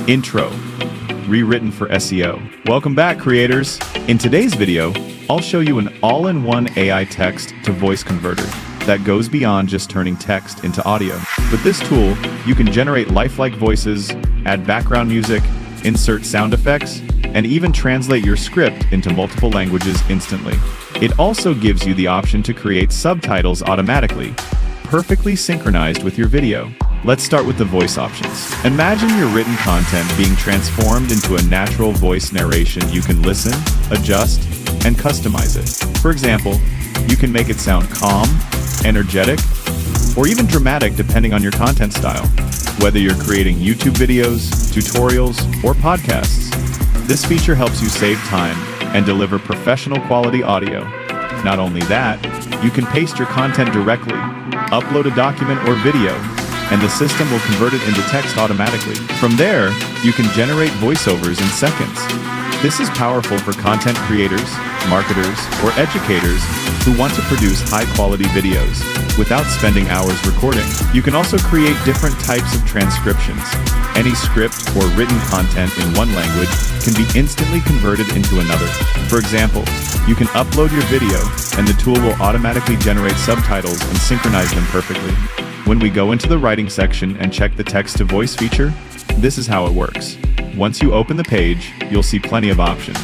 Intro, rewritten for SEO. Welcome back, creators. In today's video, I'll show you an all-in-one AI text to voice converter that goes beyond just turning text into audio. With this tool, you can generate lifelike voices, add background music, insert sound effects, and even translate your script into multiple languages instantly. It also gives you the option to create subtitles automatically, perfectly synchronized with your video. Let's start with the voice options. Imagine your written content being transformed into a natural voice narration. You can listen, adjust, and customize it. For example, you can make it sound calm, energetic, or even dramatic depending on your content style. Whether you're creating YouTube videos, tutorials, or podcasts, this feature helps you save time and deliver professional quality audio. Not only that, you can paste your content directly, upload a document or video, and the system will convert it into text automatically. From there, you can generate voiceovers in seconds. This is powerful for content creators, marketers, or educators who want to produce high-quality videos without spending hours recording. You can also create different types of transcriptions. Any script or written content in one language can be instantly converted into another. For example, you can upload your video, and the tool will automatically generate subtitles and synchronize them perfectly. When we go into the writing section and check the text-to-voice feature, this is how it works. Once you open the page, you'll see plenty of options.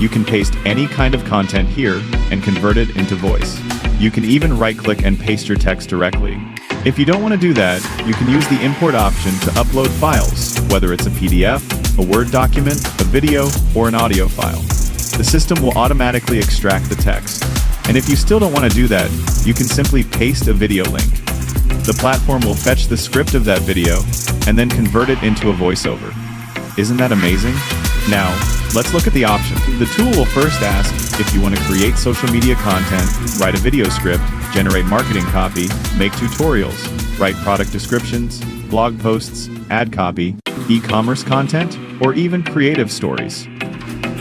You can paste any kind of content here and convert it into voice. You can even right-click and paste your text directly. If you don't want to do that, you can use the import option to upload files, whether it's a PDF, a Word document, a video, or an audio file. The system will automatically extract the text. And if you still don't want to do that, you can simply paste a video link. The platform will fetch the script of that video and then convert it into a voiceover. Isn't that amazing? Now, let's look at the options. The tool will first ask if you want to create social media content, write a video script, generate marketing copy, make tutorials, write product descriptions, blog posts, ad copy, e-commerce content, or even creative stories.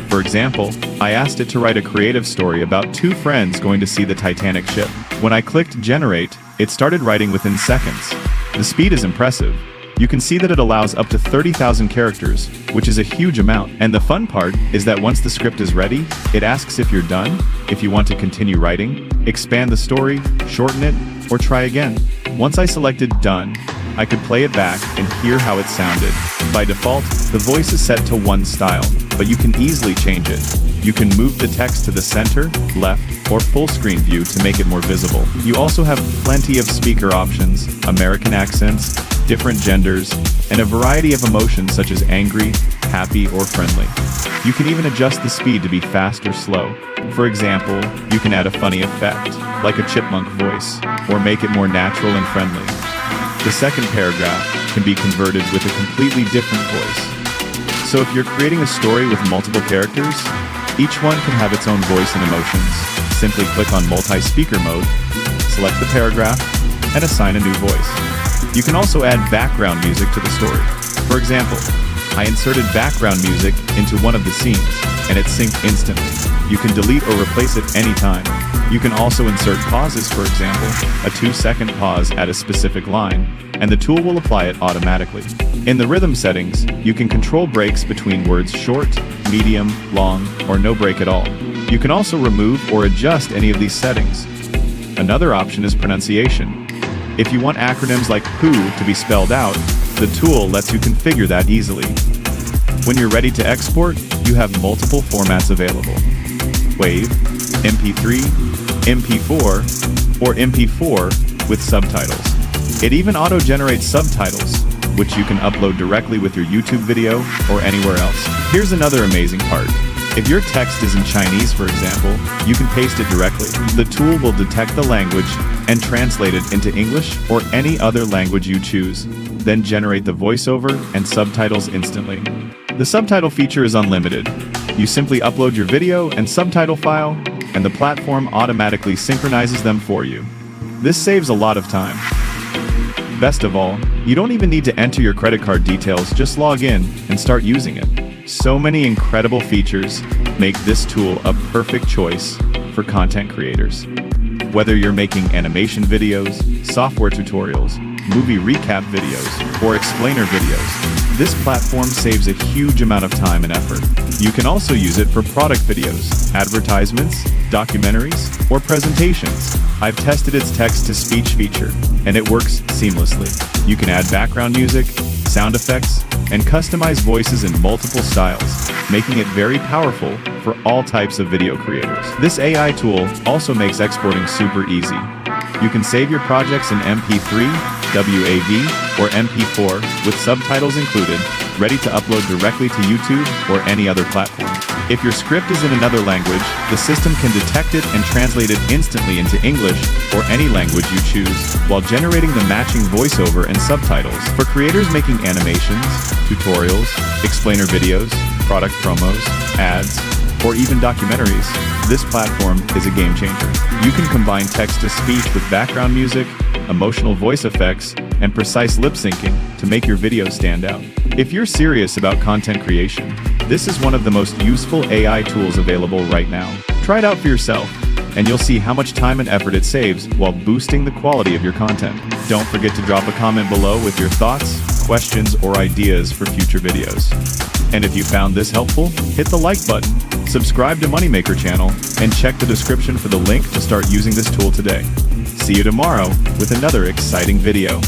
For example, I asked it to write a creative story about two friends going to see the Titanic ship. When I clicked Generate, it started writing within seconds. The speed is impressive. You can see that it allows up to 30,000 characters, which is a huge amount. And the fun part is that once the script is ready, it asks if you're done, if you want to continue writing, expand the story, shorten it, or try again. Once I selected Done, I could play it back and hear how it sounded. By default, the voice is set to one style, but you can easily change it. You can move the text to the center, left, or full screen view to make it more visible. You also have plenty of speaker options, American accents, different genders, and a variety of emotions such as angry, happy, or friendly. You can even adjust the speed to be fast or slow. For example, you can add a funny effect, like a chipmunk voice, or make it more natural and friendly. The second paragraph can be converted with a completely different voice. So if you're creating a story with multiple characters, each one can have its own voice and emotions. Simply click on multi-speaker mode, select the paragraph, and assign a new voice. You can also add background music to the story. For example, I inserted background music into one of the scenes, and it synced instantly. You can delete or replace it anytime. You can also insert pauses, for example, a 2-second pause at a specific line, and the tool will apply it automatically. In the rhythm settings, you can control breaks between words short, medium, long, or no break at all. You can also remove or adjust any of these settings. Another option is pronunciation. If you want acronyms like WHO to be spelled out, the tool lets you configure that easily. When you're ready to export, you have multiple formats available: WAV, MP3, MP4, or MP4 with subtitles. It even auto-generates subtitles, which you can upload directly with your YouTube video or anywhere else. Here's another amazing part. If your text is in Chinese, for example, you can paste it directly. The tool will detect the language and translate it into English or any other language you choose, then generate the voiceover and subtitles instantly. The subtitle feature is unlimited. You simply upload your video and subtitle file, and the platform automatically synchronizes them for you. This saves a lot of time. Best of all, you don't even need to enter your credit card details, just log in and start using it. So many incredible features make this tool a perfect choice for content creators. Whether you're making animation videos, software tutorials, movie recap videos, or explainer videos, This platform saves a huge amount of time and effort. You can also use it for product videos, advertisements, documentaries, or presentations. I've tested its text-to-speech feature, and it works seamlessly. You can add background music, sound effects, and customize voices in multiple styles, making it very powerful for all types of video creators. This AI tool also makes exporting super easy. You can save your projects in MP3, WAV, or MP4 with subtitles included, ready to upload directly to YouTube or any other platform. If your script is in another language, the system can detect it and translate it instantly into English or any language you choose, while generating the matching voiceover and subtitles. For creators making animations, tutorials, explainer videos, product promos, ads, or even documentaries, this platform is a game changer. You can combine text-to-speech with background music, emotional voice effects, and precise lip syncing to make your videos stand out. If you're serious about content creation, this is one of the most useful AI tools available right now. Try it out for yourself, and you'll see how much time and effort it saves while boosting the quality of your content. Don't forget to drop a comment below with your thoughts, questions, or ideas for future videos. And if you found this helpful, hit the like button, subscribe to Moneymaker channel, and check the description for the link to start using this tool today. See you tomorrow with another exciting video.